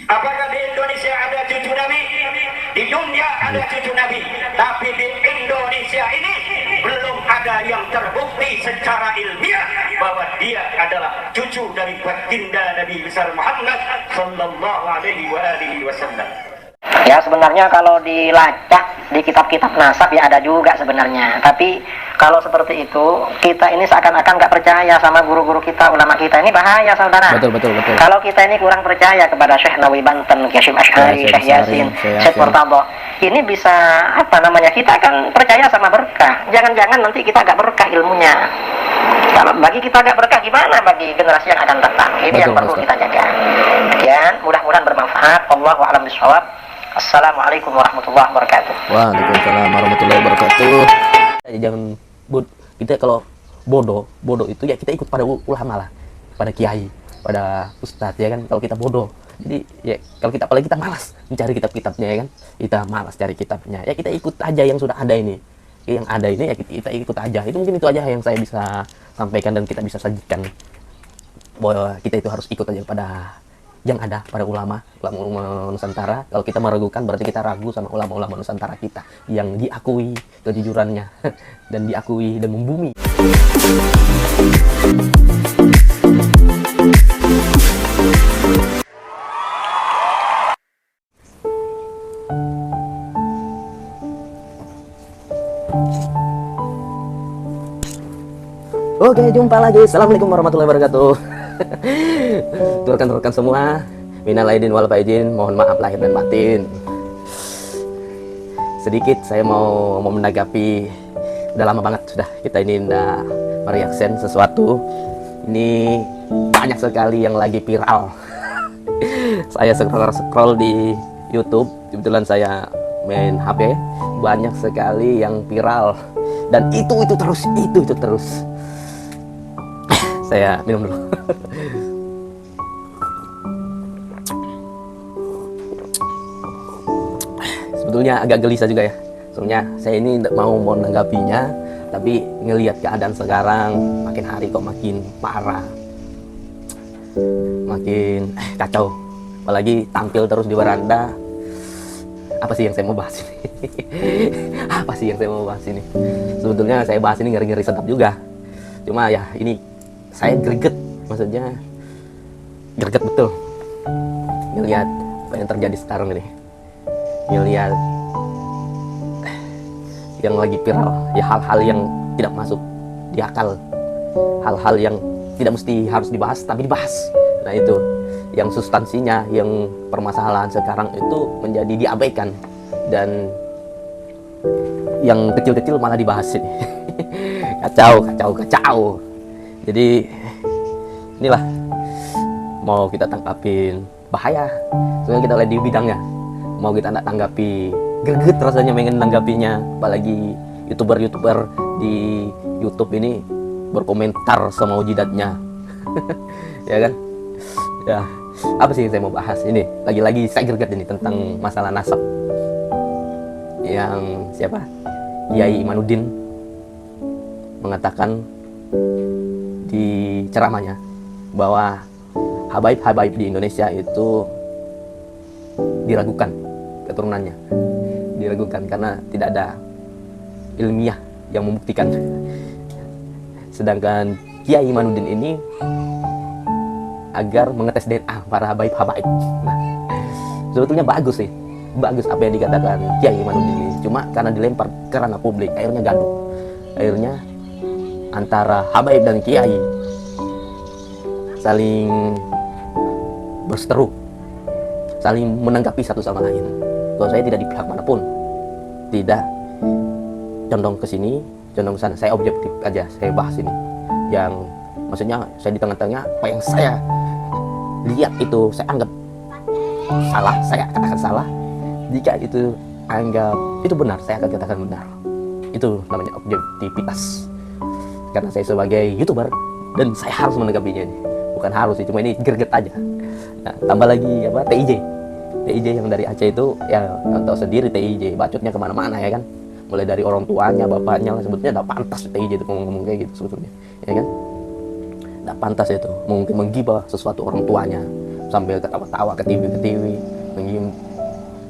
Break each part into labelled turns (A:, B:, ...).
A: Apakah di Indonesia ada cucu Nabi? Di dunia ada cucu Nabi, tapi di Indonesia ini belum ada yang terbukti secara ilmiah bahwa dia adalah cucu dari baginda Nabi besar Muhammad sallallahu alaihi wasallam.
B: Ya sebenarnya kalau dilacak di kitab-kitab nasab ya ada juga sebenarnya. Tapi kalau seperti itu kita ini seakan-akan nggak percaya sama guru-guru kita, ulama kita, ini bahaya saudara.
C: Betul.
B: Kalau kita ini kurang percaya kepada Syekh Nawawi Banten, Syekh Asy'ari, Syekh Yasin, Syekh Murtadha, ini bisa apa namanya, kita akan percaya sama berkah. Jangan-jangan nanti kita agak berkah ilmunya. Kalau bagi kita agak berkah, gimana bagi generasi yang akan datang? Ini yang perlu kita jaga. Sekian, mudah-mudahan bermanfaat. Allahu a'lam bishawab. Assalamualaikum warahmatullahi wabarakatuh.
C: Waalaikumsalam warahmatullahi wabarakatuh. Jangan kita kalau bodoh itu ya kita ikut pada ulama lah, pada kiai, pada ustadz ya kan. Kalau kita bodoh, jadi ya kalau kita, apalagi kita malas mencari kitab-kitabnya ya kan, kita malas cari kitabnya ya kita ikut aja yang sudah ada ini, yang ada ini ya kita ikut aja. Itu mungkin itu aja yang saya bisa sampaikan dan kita bisa sajikan, bahwa kita itu harus ikut aja pada yang ada, pada ulama Nusantara. Kalau kita meragukan berarti kita ragu sama ulama-ulama Nusantara kita yang diakui kejujurannya dan diakui dan membumi. Oke, jumpa lagi. Assalamualaikum warahmatullahi wabarakatuh. Rekan-rekan semua, minal aidin wal faizin, mohon maaf lahir dan batin. Sedikit saya mau menanggapi, udah lama banget sudah kita ini udah mereaction sesuatu. Ini banyak sekali yang lagi viral. Saya scroll di YouTube, kebetulan saya main HP, banyak sekali yang viral. Dan itu terus. Saya minum dulu. Sebetulnya agak gelisah juga ya. Soalnya saya ini mau menanggapinya, tapi ngelihat keadaan sekarang makin hari kok makin parah, makin kacau. Apalagi tampil terus di beranda. Apa sih yang saya mau bahas ini? Sebetulnya saya bahas ini ngeri-ngeri sedap juga. Cuma ya ini saya greget, maksudnya greget betul ngelihat apa yang terjadi sekarang ini, ngelihat yang lagi viral ya, hal-hal yang tidak masuk di akal, hal-hal yang tidak mesti harus dibahas tapi dibahas. Nah itu yang substansinya, yang permasalahan sekarang itu menjadi diabaikan, dan yang kecil-kecil malah dibahas ini. kacau. Jadi inilah mau kita tangkapin bahaya. Soalnya kita lihat di bidangnya, mau kita nak tanggapi greget rasanya pengen nanggapinya. Apalagi youtuber di YouTube ini berkomentar semau jidatnya. Ya kan? Ya, apa sih yang saya mau bahas ini? Lagi-lagi saya greget ini tentang masalah nasab. Yang siapa? Kiai Imanuddin mengatakan di ceramahnya bahwa habaib di Indonesia itu diragukan keturunannya, diragukan karena tidak ada ilmiah yang membuktikan. Sedangkan Kiai Imanuddin ini agar mengetes DNA para habaib. Nah, sebetulnya bagus apa yang dikatakan Kiai Imanuddin ini. Cuma karena dilempar ke ranah publik, akhirnya gaduh. Akhirnya antara habaib dan kiai saling berseteru, saling menanggapi satu sama lain. Kalau saya tidak di pihak manapun, tidak condong ke sini, condong ke sana. Saya objektif aja, saya bahas ini. Yang maksudnya saya di tengah-tengah, apa yang saya lihat itu saya anggap salah, saya katakan salah. Jika itu anggap itu benar, saya akan katakan benar. Itu namanya objektivitas. Karena saya sebagai YouTuber dan saya harus menanggapinya ini. Bukan harus sih, cuma ini greget aja. Nah, tambah lagi apa, TIJ yang dari Aceh itu ya tahu sendiri, TIJ bacotnya kemana-mana ya kan. Mulai dari orang tuanya, bapaknya, sebetulnya tidak pantas TIJ itu ngomong-ngomong kayak gitu sebetulnya, ya kan. Tidak pantas itu, mungkin menggibah sesuatu orang tuanya, sambil ketawa-tawa ke TV,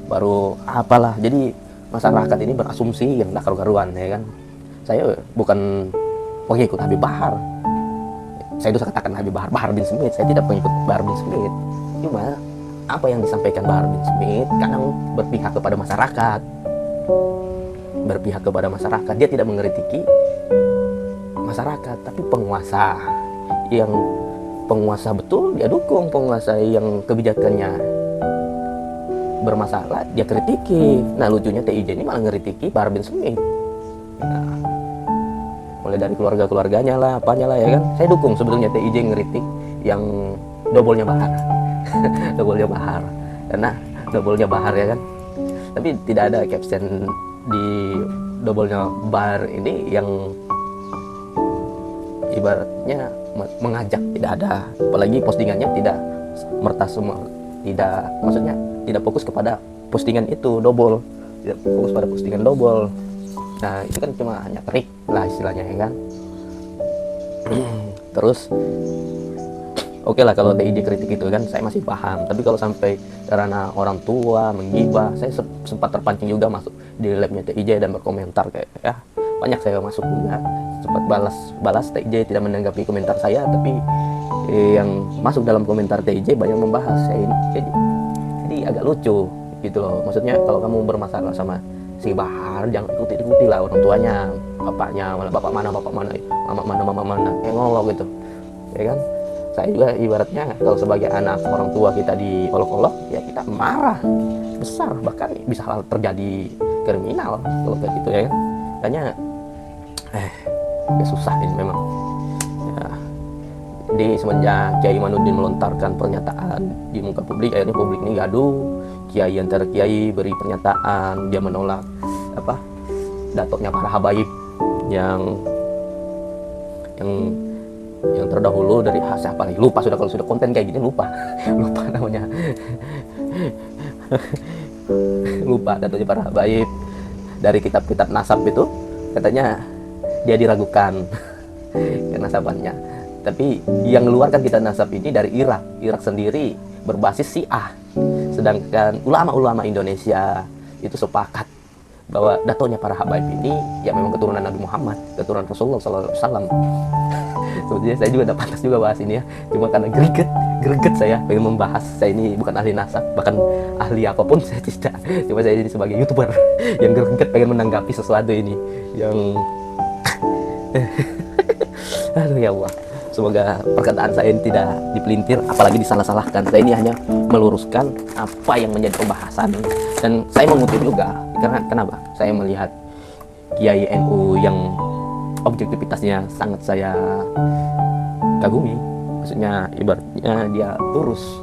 C: baru apalah. Jadi masyarakat ini berasumsi yang tak karu-karuan, ya kan. Saya bukan pengikut Habib Bahar. Saya dosa katakan Habib Bahar bin Smith. Saya tidak pengikut Bahar bin Smith. Cuma apa yang disampaikan Bahar bin Smith kadang berpihak kepada masyarakat. Berpihak kepada masyarakat. Dia tidak mengkritiki masyarakat, tapi penguasa. Yang penguasa betul dia dukung, penguasa yang kebijakannya bermasalah dia kritiki. Nah, lucunya TIJ ini malah ngkritiki Bahar bin Smith. Nah, mulai dari keluarganya lah, apanya lah, ya kan. Saya dukung sebetulnya TIJ ngeritik yang dobolnya Bahar. Dobolnya Bahar. Karena dobolnya Bahar, ya kan. Tapi tidak ada caption di dobolnya Bahar ini yang ibaratnya mengajak, tidak ada. Apalagi postingannya tidak semua, tidak, maksudnya tidak fokus kepada postingan itu dobol, tidak fokus pada postingan dobol. Nah, itu kan cuma hanya trik lah istilahnya, ya kan. Terus oke lah kalau TIJ kritik itu kan saya masih paham, tapi kalau sampai karena orang tua menggibah, saya sempat terpancing juga masuk di labnya TIJ dan berkomentar kayak ya, banyak saya masuk juga, sempat balas TIJ tidak menanggapi komentar saya, tapi yang masuk dalam komentar TIJ banyak membahas saya ini. Jadi agak lucu gitu loh. Maksudnya kalau kamu bermasalah sama si Bahar, jangan ikuti lah orang tuanya, bapaknya, bapak mana, mama mana, ngolok gitu, ya kan. Saya juga ibaratnya kalau sebagai anak orang tua kita diolok-olok, ya kita marah besar, bahkan bisa hal terjadi kriminal kalau kayak gitu, ya kan. Makanya ya susah ini memang. Ya, di semenjak Kiai Imanuddin melontarkan pernyataan di muka publik, akhirnya publik ini gaduh. Kiai antara kiai beri pernyataan, dia menolak datoknya para habaib yang terdahulu dari siapa lagi, lupa sudah. Kalau sudah konten kayak gini lupa namanya. Lupa datoknya para habaib dari kitab-kitab nasab itu, katanya dia diragukan kenasabannya. Tapi yang mengeluarkan kitab nasab ini dari Irak sendiri berbasis Syiah. Sedangkan ulama-ulama Indonesia itu sepakat bahwa datonya para habaib ini ya memang keturunan Nabi Muhammad, keturunan Rasulullah SAW. Sebetulnya saya juga tidak pantas juga bahas ini ya, cuma karena greget saya pengen membahas. Saya ini bukan ahli nasab, bahkan ahli apapun saya tidak. Cuma saya ini sebagai YouTuber yang greget pengen menanggapi sesuatu ini yang aduh ya Allah. Semoga perkataan saya ini tidak dipelintir, apalagi disalah-salahkan. Saya ini hanya meluruskan apa yang menjadi pembahasan. Dan saya mengutip juga, karena kenapa? Saya melihat Kiai NU yang objektivitasnya sangat saya kagumi. Maksudnya ibaratnya dia lurus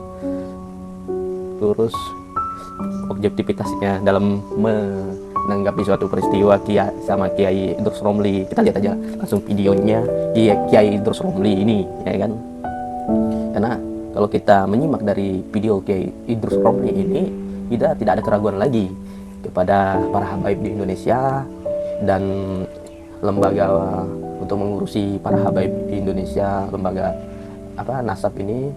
C: objektivitasnya dalam menanggapi suatu peristiwa. Kiai Idrus Romli, kita lihat aja langsung videonya Kiai Idrus Romli ini, ya kan. Karena kalau kita menyimak dari video Kiai Idrus Romli ini, kita tidak ada keraguan lagi kepada para habaib di Indonesia dan lembaga untuk mengurusi para habaib di Indonesia, lembaga nasab ini.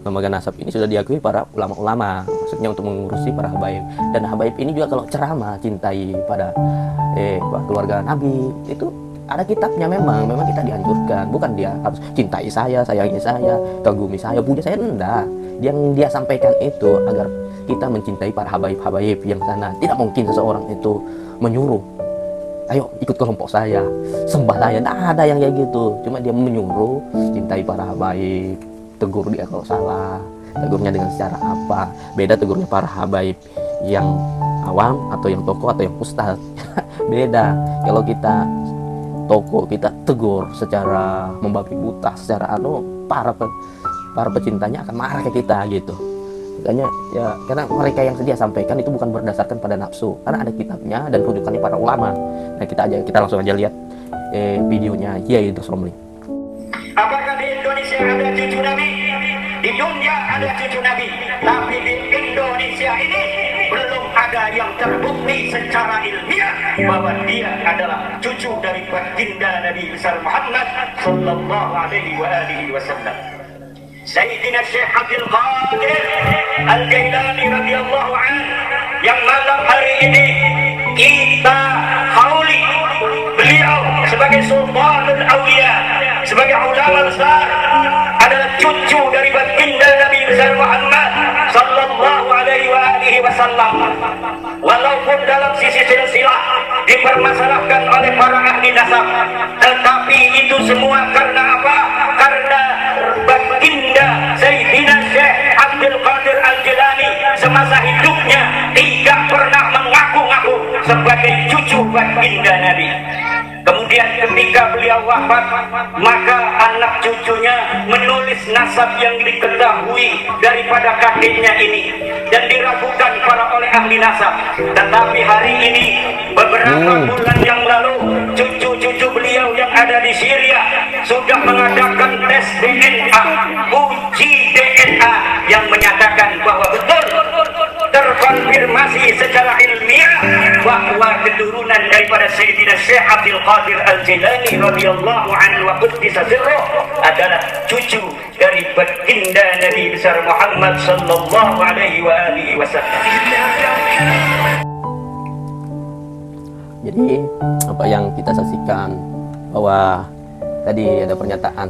C: Lembaga nasab ini sudah diakui para ulama-ulama, maksudnya untuk mengurusi para habaib. Dan habaib ini juga kalau ceramah cintai pada keluarga Nabi, itu ada kitabnya. Memang kita dianjurkan, bukan dia harus cintai saya, sayangi saya, kagumi saya, puja saya, enggak. Yang dia sampaikan itu agar kita mencintai para habaib yang sana. Tidak mungkin seseorang itu menyuruh, ayo ikut kelompok saya, sembah saya. Tidak ada yang kayak gitu. Cuma dia menyuruh cintai para habaib, tegur dia kalau salah. Tegurnya dengan secara apa? Beda tegurnya para habaib yang awam atau yang tokoh atau yang ustadz. Beda. Kalau kita tokoh, kita tegur secara membabi buta, secara para pecintanya akan marah ke kita gitu. Makanya ya, karena mereka yang dia sampaikan itu bukan berdasarkan pada nafsu, karena ada kitabnya dan rujukannya para ulama. Nah, kita langsung aja lihat videonya Kiai Idrus Romli.
A: Apakah di Indonesia ada cucu Nabi? Di dunia ada cucu Nabi, tapi di Indonesia ini belum ada yang terbukti secara ilmiah bahwa dia adalah cucu dari baginda Nabi besar Muhammad sallallahu alaihi wasallam. Sayyidina Syekh Abdul Qadir Al-Jailani radhiyallahu anhu, yang malam hari ini kita hauli beliau sebagai Sultanul Auliya, sebagai ulama besar, adalah cucu dari baginda Nabi besar Muhammad sallallahu alaihi wasallam. Walaupun dalam sisi silsilah dipermasalahkan oleh para ahli nasab, tetapi itu semua karena apa? Karena baginda Sayyidina Syekh Abdul Qadir Al-Jilani semasa hidupnya tidak pernah mengaku-ngaku sebagai cucu baginda Nabi. Kemudian ketika beliau wafat, maka anak cucunya menulis nasab yang diketahui daripada kakeknya ini, dan diragukan oleh ahli nasab. Tetapi hari ini, beberapa bulan yang lalu, cucu-cucu beliau yang ada di Syria sudah mengadakan tes DNA, uji DNA yang menyatakan bahwa betul, terkonfirmasi secara ilmiah bahwa keturunan daripada Sayyidina Syekh Abdul Qadir Al-Jilani radhiyallahu anhu wa quddisa sirruh adalah cucu dari baginda Nabi besar Muhammad sallallahu alaihi wasallam.
C: Jadi apa yang kita saksikan, bahwa tadi ada pernyataan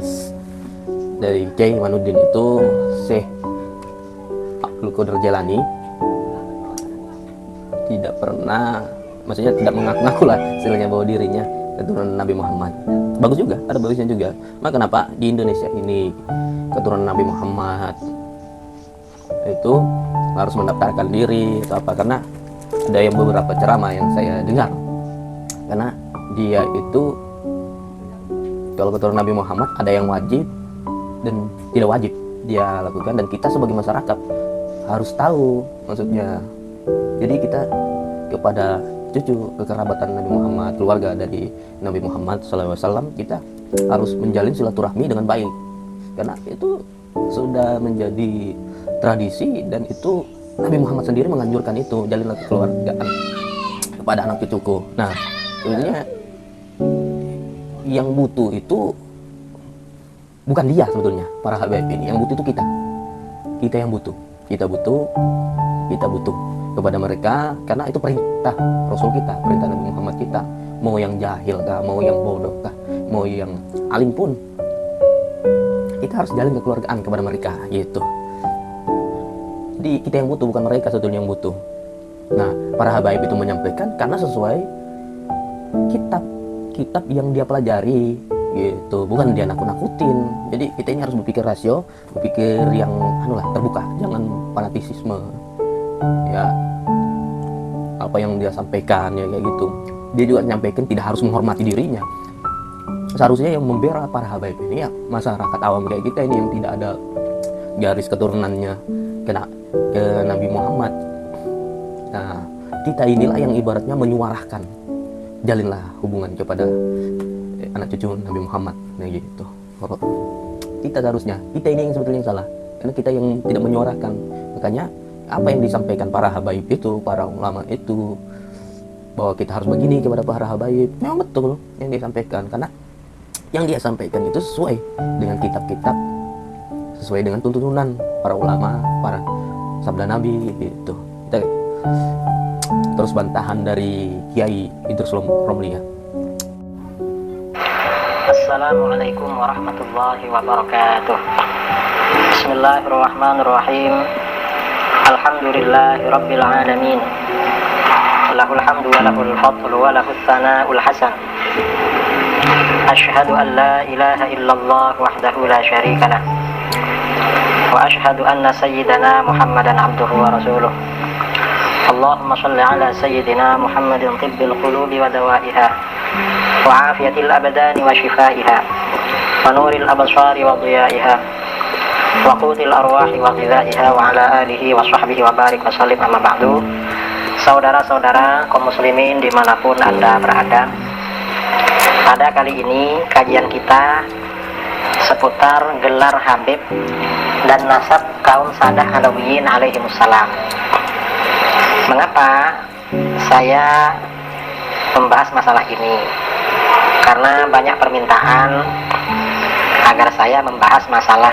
C: dari Kiai Imanuddin itu, Syekh Abdul Qadir Jilani tidak pernah, maksudnya tidak mengaku-ngaku lah istilahnya bahwa dirinya keturunan Nabi Muhammad. Bagus juga, ada bagusnya juga. Maka kenapa di Indonesia ini keturunan Nabi Muhammad itu harus mendaftarkan diri atau apa? Karena ada yang beberapa ceramah yang saya dengar, karena dia itu kalau keturunan Nabi Muhammad ada yang wajib dan tidak wajib dia lakukan, dan kita sebagai masyarakat harus tahu maksudnya. Jadi kita kepada cucu kekerabatan Nabi Muhammad, keluarga dari Nabi Muhammad SAW, kita harus menjalin silaturahmi dengan baik, karena itu sudah menjadi tradisi, dan itu Nabi Muhammad sendiri menganjurkan itu, jalinlah kekeluargaan kepada anak cucuku. Nah, sebenarnya yang butuh itu bukan dia sebetulnya, para habaib ini. Yang butuh itu kita yang butuh, kita butuh kepada mereka, karena itu perintah Rasul kita, perintah Nabi Muhammad kita. Mau yang jahil kah, mau yang bodoh kah, mau yang alim pun, kita harus jalin kekeluargaan kepada mereka, gitu. Jadi kita yang butuh, bukan mereka sebetulnya yang butuh. Nah, para habaib itu menyampaikan karena sesuai kitab yang dia pelajari, gitu, bukan dia nakut-nakutin. Jadi kita ini harus berpikir rasio, berpikir yang terbuka, jangan fanatisisme. Ya, apa yang dia sampaikan ya kayak gitu. Dia juga menyampaikan tidak harus menghormati dirinya. Seharusnya yang membela para habaib ini ya masyarakat awam kayak kita ini, yang tidak ada garis keturunannya ke Nabi Muhammad. Nah, kita inilah yang ibaratnya menyuarakan, jalinlah hubungan kepada anak cucu Nabi Muhammad, nah gitu. Kita seharusnya, kita ini yang sebetulnya yang salah, karena kita yang tidak menyuarakan. Makanya apa yang disampaikan para habaib itu, para ulama itu, bahwa kita harus begini kepada para habaib, memang betul yang disampaikan, karena yang dia sampaikan itu sesuai dengan kitab-kitab, sesuai dengan tuntunan para ulama, para sabda Nabi, gitu. Kita terus bantahan dari Kiai Idrus Romli ya.
B: Assalamualaikum warahmatullahi wabarakatuh. Bismillahirrahmanirrahim. Alhamdulillahi rabbil alamin. Lahul hamdu wa lahul fadlu wa lahus sana'ul hasan. Asyhadu an la ilaha illallah wahdahu la syarika lah. Wa asyhadu anna sayyidana Muhammadan abduhu wa rasuluh. Allahumma shalli ala sayyidina Muhammadin tibbil qulubi wa dawaiha wa afiyatil abdani wa shifaiha wa nuril absari wa dhiyaiha wa qutil arwahi wa ghidaiha wa ala alihi wa sahbihi wa barik wa sallim, amma ba'du. Saudara-saudara kaum muslimin dimanapun Anda berada, pada kali ini kajian kita seputar gelar Habib dan nasab kaum Sadah Alawiyin alaihimussalam. Mengapa saya membahas masalah ini? Karena banyak permintaan agar saya membahas masalah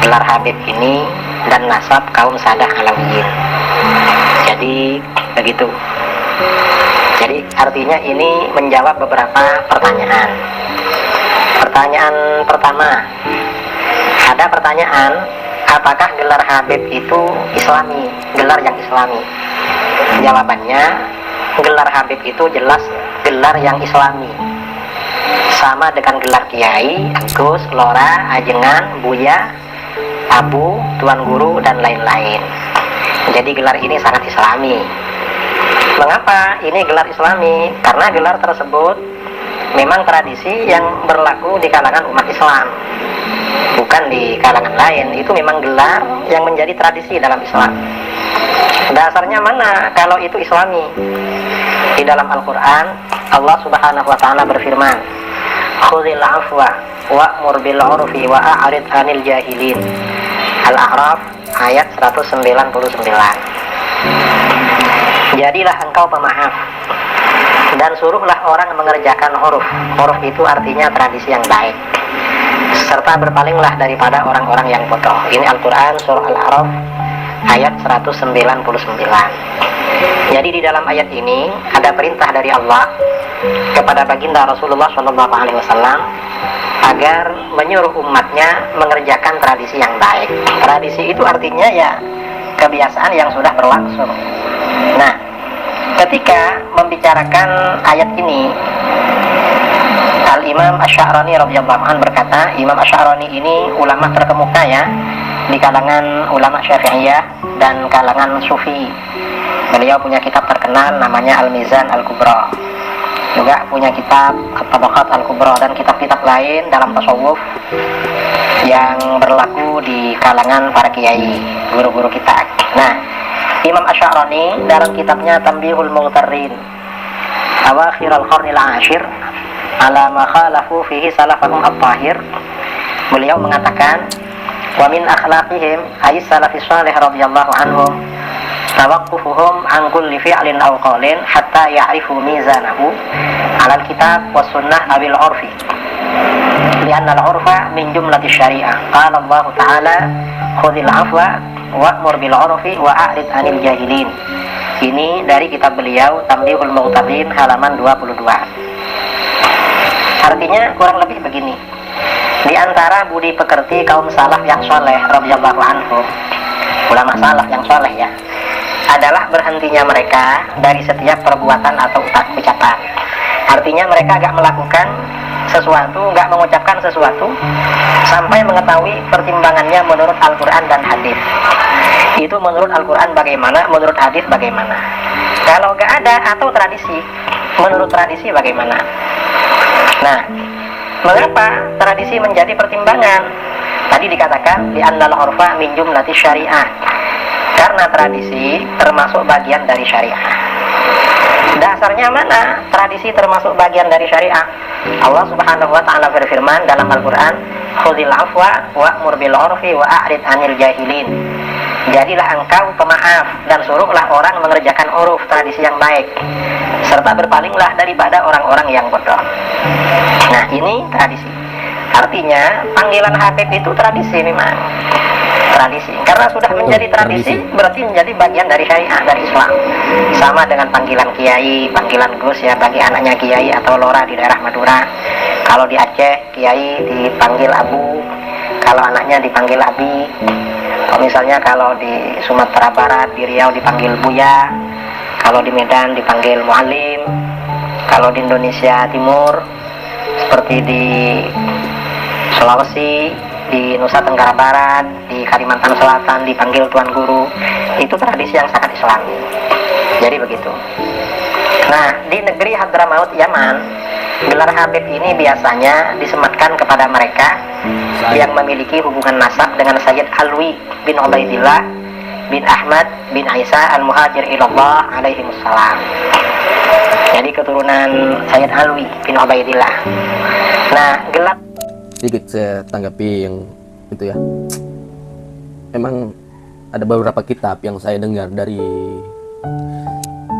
B: gelar Habib ini dan nasab kaum Sadah Alawiyin. Jadi begitu. Jadi artinya ini menjawab beberapa pertanyaan. Pertanyaan pertama, ada pertanyaan, apakah gelar Habib itu Islami, gelar yang Islami? Jawabannya, gelar Habib itu jelas gelar yang Islami, sama dengan gelar Kiai, Gus, Lora, Ajengan, Buya, Abu, Tuan Guru, dan lain-lain. Jadi gelar ini sangat Islami. Mengapa ini gelar Islami? Karena gelar tersebut memang tradisi yang berlaku di kalangan umat Islam, bukan di kalangan lain. Itu memang gelar yang menjadi tradisi dalam Islam. Dasarnya mana kalau itu Islami? Di dalam Al-Quran, Allah Subhanahu wa Ta'ala berfirman, "Khudhil afwa wa'mur bil 'urfi wa a'rid 'anil jahilin." Al-A'raf ayat 199. Jadilah engkau pemaaf dan suruhlah orang mengerjakan huruf. Huruf itu artinya tradisi yang baik, serta berpalinglah daripada orang-orang yang bodoh. Ini Al-Quran surah Al-A'raf ayat 199. Jadi di dalam ayat ini ada perintah dari Allah kepada baginda Rasulullah SAW agar menyuruh umatnya mengerjakan tradisi yang baik. Tradisi itu artinya ya kebiasaan yang sudah berlangsung. Nah, ketika membicarakan ayat ini, Al-Imam Asy'arani radhiyallahu anhu berkata, Imam Asy'arani ini ulama terkemuka ya di kalangan ulama Syafi'iyah dan kalangan Sufi. Beliau punya kitab terkenal namanya Al-Mizan Al-Kubra. Juga punya kitab At-Tabaqat Al-Kubra dan kitab-kitab lain dalam tasawuf yang berlaku di kalangan para kiai, guru-guru kita. Nah, Imam Asy'arani dalam kitabnya Tanbihul Mughtarrin Awakhir al-Qarnil Ashir ala ma khalafu fihi salafahum at-tahir, beliau mengatakan, wa min akhlaqihim ay salafis salih radhiyallahu anhum tawaqqufuhum an kulli fi'lin aw qawlin hatta ya'rifu mizanahu 'ala al-kitab was sunnah abil 'urfi li'anna al-'urfa min jumlati syari'ah. Qala Allah Ta'ala khudhil 'afwa wa'mur bil 'urfi wa a'rid 'anil jahilin. Ini dari kitab beliau Tanbihul Mughtarrin halaman 22. Artinya kurang lebih begini. Di antara budi pekerti kaum salaf yang soleh radhiyallahu anhu, ulama salaf yang soleh ya, adalah berhentinya mereka dari setiap perbuatan atau ucapan. Artinya mereka gak melakukan sesuatu, gak mengucapkan sesuatu sampai mengetahui pertimbangannya menurut Al-Quran dan hadis. Itu menurut Al-Quran bagaimana, menurut hadis bagaimana. Kalau gak ada atau tradisi, menurut tradisi bagaimana. Nah, mengapa tradisi menjadi pertimbangan? Tadi dikatakan di annal urfa min jumlati syariah, karena tradisi termasuk bagian dari syariah. Dasarnya mana tradisi termasuk bagian dari syariah? Allah Subhanahu wa Ta'ala berfirman dalam Al-Quran, khudhil afwa wa'mur bil 'urfi wa a'rid 'anil jahilin. Jadilah engkau pemaaf dan suruhlah orang mengerjakan uruf, tradisi yang baik, serta berpalinglah daripada orang-orang yang bodoh. Nah, ini tradisi. Artinya panggilan Habib itu tradisi memang. Tradisi. Karena sudah menjadi tradisi, berarti menjadi bagian dari syariah, dari Islam. Sama dengan panggilan Kiai, panggilan Gus ya bagi anaknya Kiai atau Lora di daerah Madura. Kalau di Aceh, Kiai dipanggil Abu, kalau anaknya dipanggil Abi. Misalnya kalau di Sumatera Barat, di Riau dipanggil Buya, kalau di Medan dipanggil Muallim, kalau di Indonesia Timur seperti di Sulawesi, di Nusa Tenggara Barat, di Kalimantan Selatan dipanggil Tuan Guru. Itu tradisi yang sangat Islami. Jadi begitu. Nah, di negeri Hadramaut Yaman, gelar Habib ini biasanya disematkan kepada mereka yang memiliki hubungan nasab dengan Sayyid Alwi bin Ubaidillah bin Ahmad bin Aisyah al-Muhajir ilallah alaihimussalam. Jadi keturunan Sayyid Alwi bin Ubaidillah. Nah, gelar
C: sedikit saya tanggapi yang itu ya. Memang ada beberapa kitab yang saya dengar dari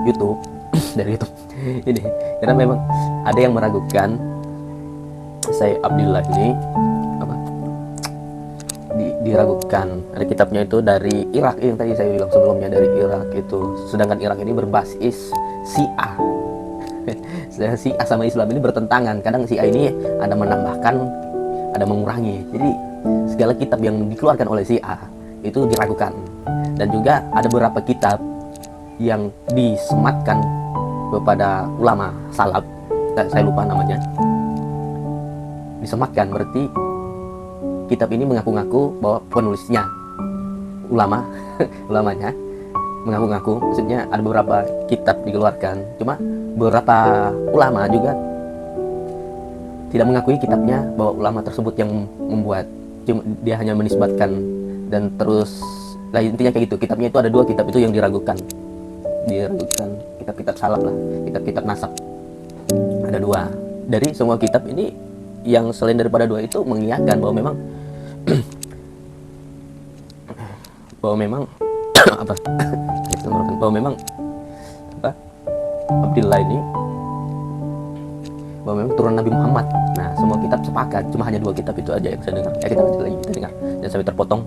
C: YouTube dari YouTube ini, karena memang ada yang meragukan saya Abdillah ini apa diragukan. Ada kitabnya itu dari Irak, yang tadi saya bilang sebelumnya dari Irak itu. Sedangkan Irak ini berbasis Syiah. Sedangkan Syiah sama Islam ini bertentangan. Kadang Syiah ini ada menambahkan, ada mengurangi. Jadi segala kitab yang dikeluarkan oleh Syiah itu diragukan. Dan juga ada beberapa kitab yang disematkan kepada ulama salaf, saya lupa namanya. Disematkan berarti kitab ini mengaku-ngaku bahwa penulisnya ulama, ulamanya mengaku-ngaku. Maksudnya ada beberapa kitab dikeluarkan, cuma beberapa ulama juga tidak mengakui kitabnya bahwa ulama tersebut yang membuat. Cuma dia hanya menisbatkan dan terus lah, intinya kayak gitu. Kitabnya itu ada 2 kitab itu yang diragukan kitab-kitab salaf lah, kitab-kitab nasab ada 2. Dari semua kitab ini yang selain daripada 2 itu mengiyakan bahwa memang bahwa memang Abdillah ini bahwa memang turun Nabi Muhammad. Nah, semua kitab sepakat, cuma hanya 2 kitab itu aja yang saya dengar. Ya, kita lanjut lagi, kita dengar. Dan sampai terpotong.